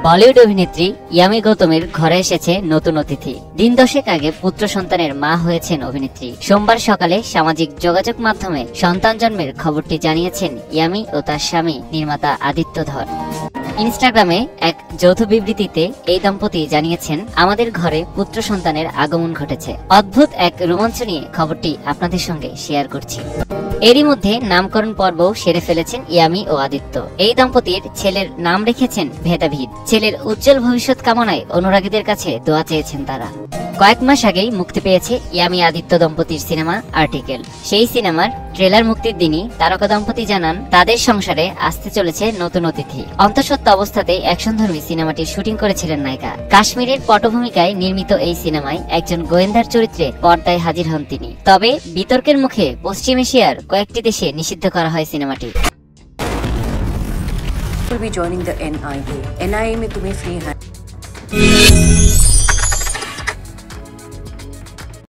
বলিউড অভিনেত্রী ইয়ামি গৌতমের ঘরে এসেছে নতুন অতিথি। দিন 10 আগে পুত্র সন্তানের মা হয়েছেন অভিনেত্রী। সোমবার সকালে সামাজিক যোগাযোগ মাধ্যমে সন্তান জন্মের খবরটি জানিয়েছেন ইয়ামি ও তার স্বামী নির্মাতা আদিত্য ধর। ইনস্টাগ্রামে এক যৌথ বিবৃতিতে এই দম্পতি জানিয়েছেন, আমাদের ঘরে পুত্র সন্তানের আগমন ঘটেছে। অদ্ভুত এক রোমাঞ্চ নিয়ে খবরটি আপনাদের সঙ্গে শেয়ার করছি। এরই মধ্যে নামকরণ পর্ব সেরে ফেলেছেন ইয়ামি ও আদিত্য। এই দম্পতির ছেলের নাম রেখেছেন ভেদাভেদ। ছেলের উজ্জ্বল ভবিষ্যৎ কামনায় অনুরাগীদের কাছে দোয়া চেয়েছেন তারা। কয়েক মাস আগেই মুক্তি পেয়েছে ইয়ামি আদিত্য দম্পতির সিনেমা আর্টিকেল। সেই সিনেমার ট্রেলার মুক্তির দিনই তারকা দম্পতি জানান, তাদের সংসারে আসতে চলেছে নতুন অতিথি। অন্তঃসত্ত্বা অবস্থাতে অ্যাকশনধর্মী সিনেমাটির শুটিং করেছিলেন নায়িকা। কাশ্মীরের পটভূমিকায় নির্মিত এই সিনেমায় একজন গোয়েন্দার চরিত্রে পর্দায় হাজির হন তিনি। তবে বিতর্কের মুখে পশ্চিম এশিয়ার কয়েকটি দেশে নিষিদ্ধ করা হয় সিনেমাটি। will be joining the NIA में तुम्हें फ्री है।